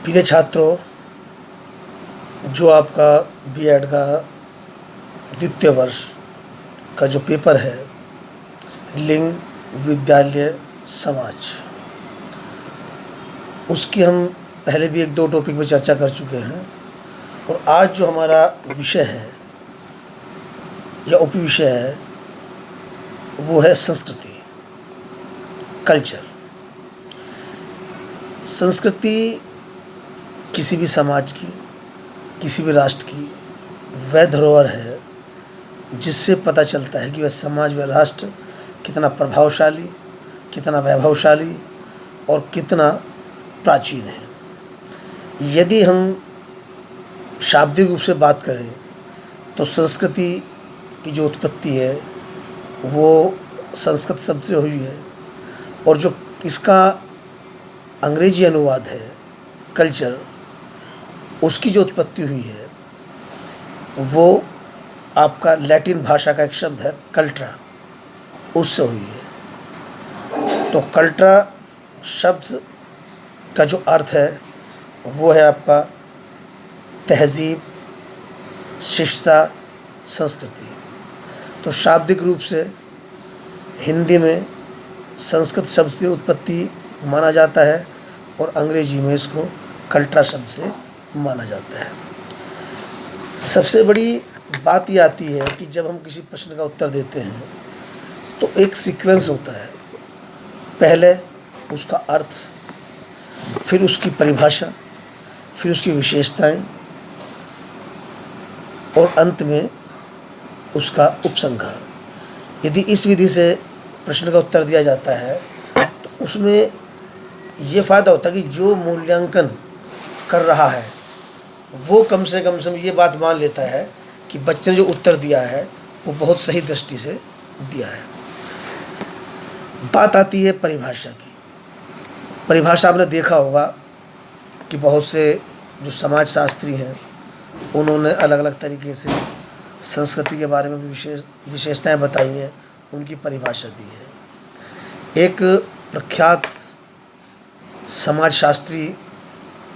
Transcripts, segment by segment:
प्रिय छात्रों, जो आपका बीएड का द्वितीय वर्ष का जो पेपर है, लिंग, विद्यालय, समाज, उसकी हम पहले भी एक दो टॉपिक में चर्चा कर चुके हैं। और आज जो हमारा विषय है या उपविषय है वो है संस्कृति, कल्चर। संस्कृति किसी भी समाज की, किसी भी राष्ट्र की वह धरोहर है जिससे पता चलता है कि वह समाज व राष्ट्र कितना प्रभावशाली, कितना वैभवशाली और कितना प्राचीन है। यदि हम शाब्दिक रूप से बात करें तो संस्कृति की जो उत्पत्ति है वो संस्कृत शब्द से हुई है, और जो इसका अंग्रेजी अनुवाद है कल्चर, उसकी जो उत्पत्ति हुई है वो आपका लैटिन भाषा का एक शब्द है कल्ट्रा, उससे हुई है। तो कल्ट्रा शब्द का जो अर्थ है वो है आपका तहज़ीब, शिष्टता, संस्कृति। तो शाब्दिक रूप से हिंदी में संस्कृत शब्द से उत्पत्ति माना जाता है और अंग्रेजी में इसको कल्ट्रा शब्द से माना जाता है। सबसे बड़ी बात ये आती है कि जब हम किसी प्रश्न का उत्तर देते हैं तो एक सीक्वेंस होता है, पहले उसका अर्थ, फिर उसकी परिभाषा, फिर उसकी विशेषताएं और अंत में उसका उपसंहार। यदि इस विधि से प्रश्न का उत्तर दिया जाता है तो उसमें ये फ़ायदा होता है कि जो मूल्यांकन कर रहा है वो कम से कम ये बात मान लेता है कि बच्चे ने जो उत्तर दिया है वो बहुत सही दृष्टि से दिया है। बात आती है परिभाषा की। परिभाषा आपने देखा होगा कि बहुत से जो समाजशास्त्री हैं उन्होंने अलग अलग तरीके से संस्कृति के बारे में भी विशेषताएं बताई हैं, उनकी परिभाषा दी है। एक प्रख्यात समाजशास्त्री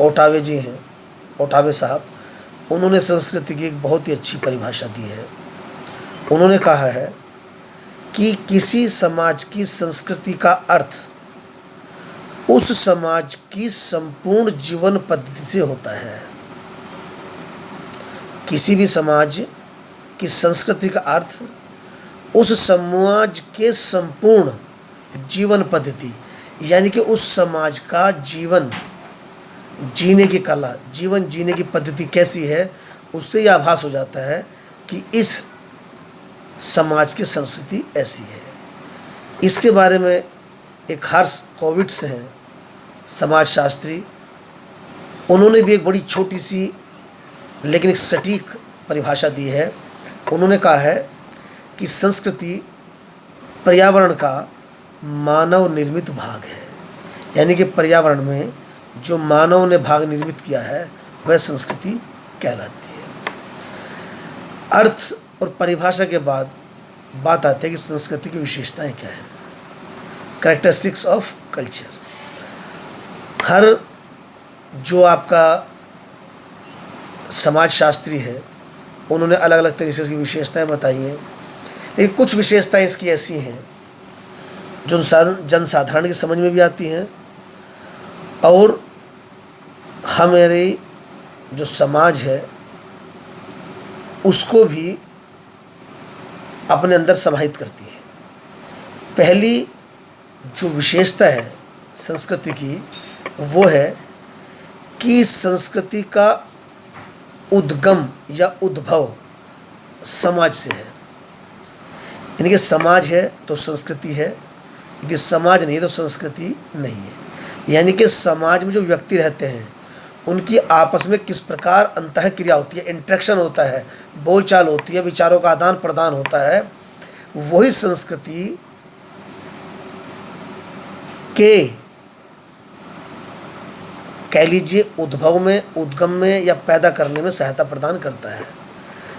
ओटावे जी हैं, ओटावे साहब, उन्होंने संस्कृति की एक बहुत ही अच्छी परिभाषा दी है। उन्होंने कहा है कि किसी समाज की संस्कृति का अर्थ उस समाज की संपूर्ण जीवन पद्धति से होता है। किसी भी समाज की संस्कृति का अर्थ उस समाज के संपूर्ण जीवन पद्धति, यानी कि उस समाज का जीवन जीने की कला, जीवन जीने की पद्धति कैसी है, उससे यह आभास हो जाता है कि इस समाज की संस्कृति ऐसी है। इसके बारे में एक हर्ष कोविट्स हैं समाजशास्त्री, उन्होंने भी एक बड़ी छोटी सी लेकिन एक सटीक परिभाषा दी है। उन्होंने कहा है कि संस्कृति पर्यावरण का मानव निर्मित भाग है, यानी कि पर्यावरण में जो मानव ने भाग निर्मित किया है वह संस्कृति कहलाती है। अर्थ और परिभाषा के बाद बात आती है कि संस्कृति की विशेषताएं क्या हैं, कैरेक्टरिस्टिक्स ऑफ कल्चर। हर जो आपका समाजशास्त्री है उन्होंने अलग अलग तरीके से इसकी विशेषताएं बताई हैं, लेकिन कुछ विशेषताएं इसकी ऐसी हैं जो जनसाधारण की समझ में भी आती हैं और हमारे जो समाज है उसको भी अपने अंदर समाहित करती है। पहली जो विशेषता है संस्कृति की वो है कि संस्कृति का उद्गम या उद्भव समाज से है। यानी कि समाज है तो संस्कृति है, यदि समाज नहीं है तो संस्कृति नहीं है। यानी कि समाज में जो व्यक्ति रहते हैं उनकी आपस में किस प्रकार अंतःक्रिया होती है, इंटरेक्शन होता है, बोलचाल होती है, विचारों का आदान प्रदान होता है, वही संस्कृति के कह लीजिए उद्भव में, उद्गम में या पैदा करने में सहायता प्रदान करता है।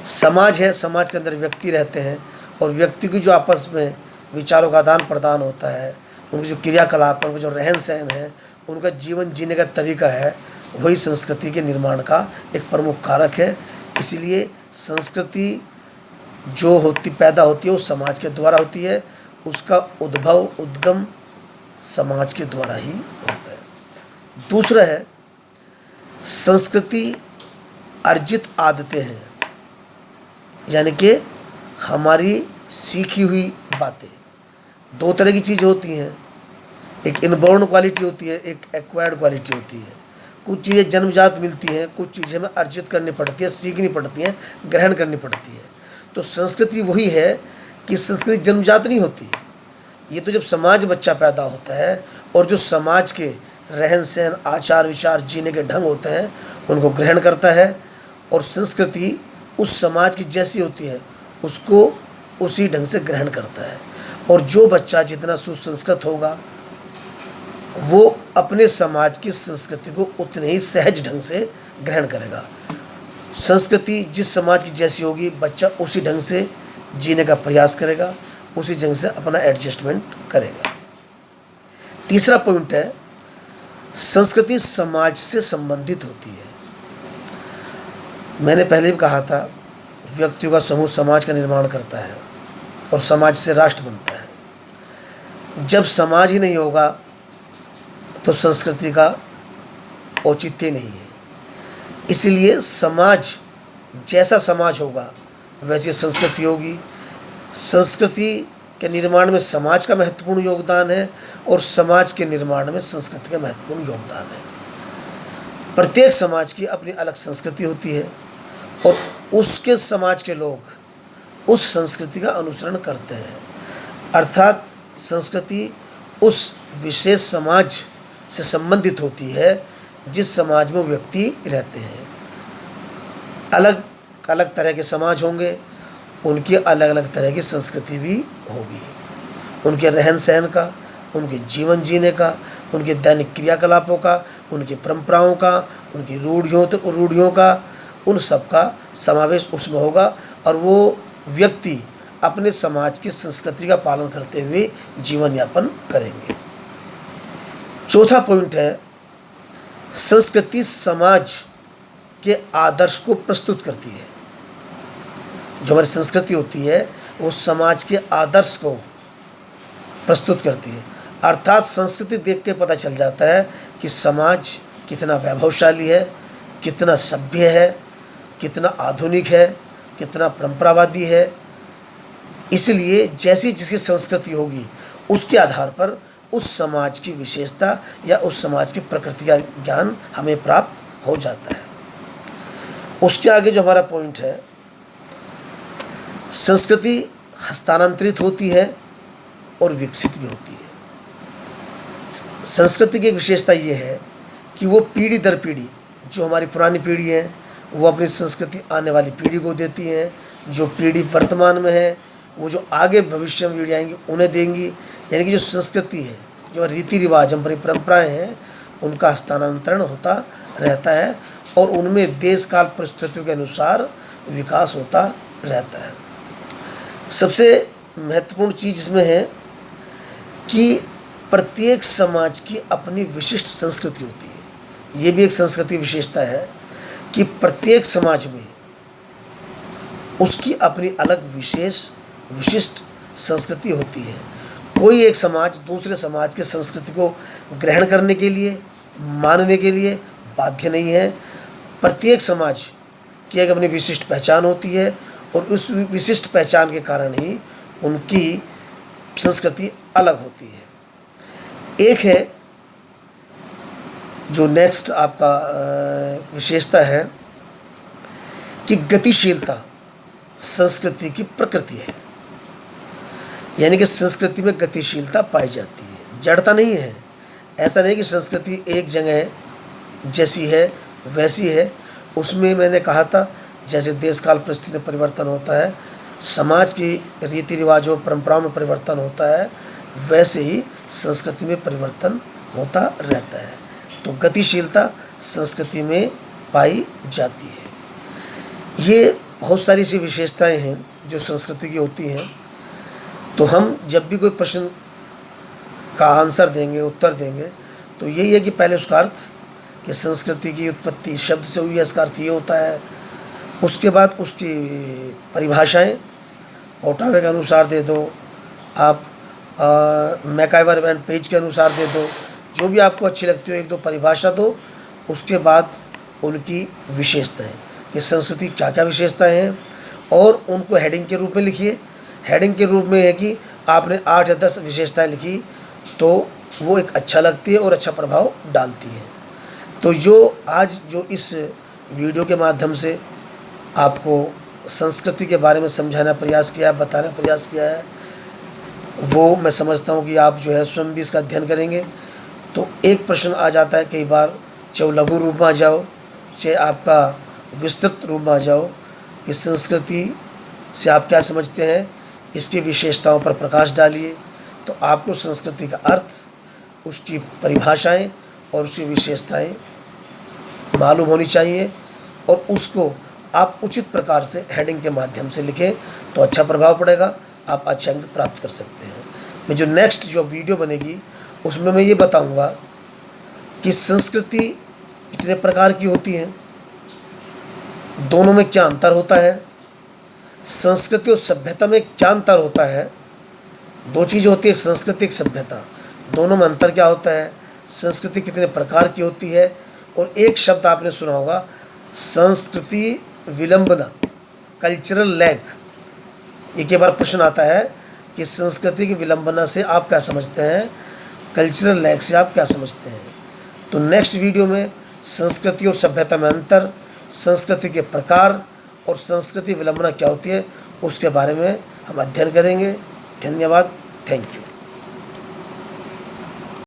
समाज है, समाज के अंदर व्यक्ति रहते हैं और व्यक्ति की जो आपस में विचारों का आदान प्रदान होता है, उनकी जो क्रियाकलाप है, उनका जो रहन सहन है, उनका जीवन जीने का तरीका है, वही संस्कृति के निर्माण का एक प्रमुख कारक है। इसलिए संस्कृति जो पैदा होती है वो समाज के द्वारा होती है, उसका उद्गम समाज के द्वारा ही होता है। दूसरा है संस्कृति अर्जित आदतें हैं, यानी कि हमारी सीखी हुई बातें। दो तरह की चीज़ होती हैं, एक इनबॉर्न क्वालिटी होती है, एक एक्वायर्ड क्वालिटी होती है। कुछ चीज़ें जन्मजात मिलती हैं, कुछ चीज़ें हमें अर्जित करनी पड़ती है, सीखनी पड़ती हैं, ग्रहण करनी पड़ती है। तो संस्कृति वही है कि संस्कृति जन्मजात नहीं होती। ये तो जब समाज बच्चा पैदा होता है और जो समाज के रहन सहन, आचार विचार, जीने के ढंग होते हैं उनको ग्रहण करता है, और संस्कृति उस समाज की जैसी होती है उसको उसी ढंग से ग्रहण करता है। और जो बच्चा जितना सुसंस्कृत होगा वो अपने समाज की संस्कृति को उतने ही सहज ढंग से ग्रहण करेगा। संस्कृति जिस समाज की जैसी होगी बच्चा उसी ढंग से जीने का प्रयास करेगा, उसी ढंग से अपना एडजस्टमेंट करेगा। तीसरा पॉइंट है संस्कृति समाज से संबंधित होती है। मैंने पहले भी कहा था व्यक्तियों का समूह समाज का निर्माण करता है और समाज से राष्ट्र बनता है। जब समाज ही नहीं होगा तो संस्कृति का औचित्य नहीं है। इसलिए समाज जैसा समाज होगा वैसी संस्कृति होगी। संस्कृति के निर्माण में समाज का महत्वपूर्ण योगदान है और समाज के निर्माण में संस्कृति का महत्वपूर्ण योगदान है। प्रत्येक समाज की अपनी अलग संस्कृति होती है और उसके समाज के लोग उस संस्कृति का अनुसरण करते हैं। अर्थात संस्कृति उस विशेष समाज से संबंधित होती है जिस समाज में व्यक्ति रहते हैं। अलग अलग तरह के समाज होंगे, उनकी अलग अलग तरह की संस्कृति भी होगी। उनके रहन सहन का, उनके जीवन जीने का, उनके दैनिक क्रियाकलापों का, उनकी परंपराओं का, उनकी रूढ़ियों का, उन सब का समावेश उसमें होगा और वो व्यक्ति अपने समाज की संस्कृति का पालन करते हुए जीवन यापन करेंगे। चौथा पॉइंट है संस्कृति समाज के आदर्श को प्रस्तुत करती है। जो हमारी संस्कृति होती है वो समाज के आदर्श को प्रस्तुत करती है। अर्थात संस्कृति देख के पता चल जाता है कि समाज कितना वैभवशाली है, कितना सभ्य है, कितना आधुनिक है, कितना परंपरावादी है। इसलिए जैसी जिसकी संस्कृति होगी उसके आधार पर उस समाज की विशेषता या उस समाज की प्रकृति का ज्ञान हमें प्राप्त हो जाता है। उसके आगे जो हमारा पॉइंट है संस्कृति हस्तांतरित होती है और विकसित भी होती है। संस्कृति की एक विशेषता ये है कि वो पीढ़ी दर पीढ़ी, जो हमारी पुरानी पीढ़ी है वो अपनी संस्कृति आने वाली पीढ़ी को देती है, जो पीढ़ी वर्तमान में है वो जो आगे भविष्य में पीढ़ी आएंगी उन्हें देंगी। यानी कि जो संस्कृति है, जो रीति रिवाज, हमारी परंपराएं हैं, उनका हस्तांतरण होता रहता है और उनमें देश काल परिस्थितियों के अनुसार विकास होता रहता है। सबसे महत्वपूर्ण चीज़ इसमें है कि प्रत्येक समाज की अपनी विशिष्ट संस्कृति होती है। ये भी एक संस्कृति विशेषता है कि प्रत्येक समाज में उसकी अपनी अलग विशिष्ट संस्कृति होती है। कोई एक समाज दूसरे समाज की संस्कृति को ग्रहण करने के लिए, मानने के लिए बाध्य नहीं है। प्रत्येक समाज की एक अपनी विशिष्ट पहचान होती है और उस विशिष्ट पहचान के कारण ही उनकी संस्कृति अलग होती है। एक है जो नेक्स्ट आपका विशेषता है कि गतिशीलता संस्कृति की प्रकृति है। यानी कि संस्कृति में गतिशीलता पाई जाती है, जड़ता नहीं है। ऐसा नहीं कि संस्कृति एक जगह जैसी है वैसी है। उसमें मैंने कहा था जैसे देश काल परिस्थिति में परिवर्तन होता है, समाज की रीति रिवाजों परंपराओं में परिवर्तन होता है, वैसे ही संस्कृति में परिवर्तन होता रहता है। तो गतिशीलता संस्कृति में पाई जाती है। ये बहुत सारी ऐसी विशेषताएं हैं जो संस्कृति की होती हैं। तो हम जब भी कोई प्रश्न का आंसर देंगे, उत्तर देंगे, तो यही है कि पहले उसका अर्थ कि संस्कृति की उत्पत्ति इस शब्द से हुई है, इसका अर्थ ये होता है। उसके बाद उसकी परिभाषाएं ओटावे के अनुसार दे दो, आप मैकाइवर एंड पेज के अनुसार दे दो, जो भी आपको अच्छी लगती हो एक दो परिभाषा दो। उसके बाद उनकी विशेषताएं कि संस्कृति क्या क्या विशेषताएं हैं, और उनको हेडिंग के रूप में लिखिए। हेडिंग के रूप में है कि आपने 8 या 10 विशेषताएं लिखी तो वो एक अच्छा लगती है और अच्छा प्रभाव डालती है। तो जो इस वीडियो के माध्यम से आपको संस्कृति के बारे में समझाना प्रयास किया है, बताना प्रयास किया है, वो मैं समझता हूँ कि आप जो है स्वयं भी इसका अध्ययन करेंगे। तो एक प्रश्न आ जाता है कई बार, चाहे लघु रूप में आ जाओ चाहे आपका विस्तृत रूप में आ जाओ, कि संस्कृति से आप क्या समझते हैं, इसकी विशेषताओं पर प्रकाश डालिए। तो आपको संस्कृति का अर्थ, उसकी परिभाषाएं और उसकी विशेषताएं मालूम होनी चाहिए, और उसको आप उचित प्रकार से हेडिंग के माध्यम से लिखें तो अच्छा प्रभाव पड़ेगा, आप अच्छे अंक प्राप्त कर सकते हैं। मैं जो नेक्स्ट वीडियो बनेगी उसमें मैं ये बताऊंगा कि संस्कृति कितने प्रकार की होती है, दोनों में क्या अंतर होता है, संस्कृति और सभ्यता में क्या अंतर होता है। दो चीज़ होती है, संस्कृति एक सभ्यता, दोनों में अंतर क्या होता है, संस्कृति कितने प्रकार की होती है। और एक शब्द आपने सुना होगा, संस्कृति विलंबना, कल्चरल लैग। एक बार प्रश्न आता है कि संस्कृति की विलंबना से आप क्या समझते हैं, कल्चरल लैग से आप क्या समझते हैं। तो नेक्स्ट वीडियो में संस्कृति और सभ्यता में अंतर, संस्कृति के प्रकार और संस्कृति विलंबना क्या होती है, उसके बारे में हम अध्ययन करेंगे। धन्यवाद, थैंक यू।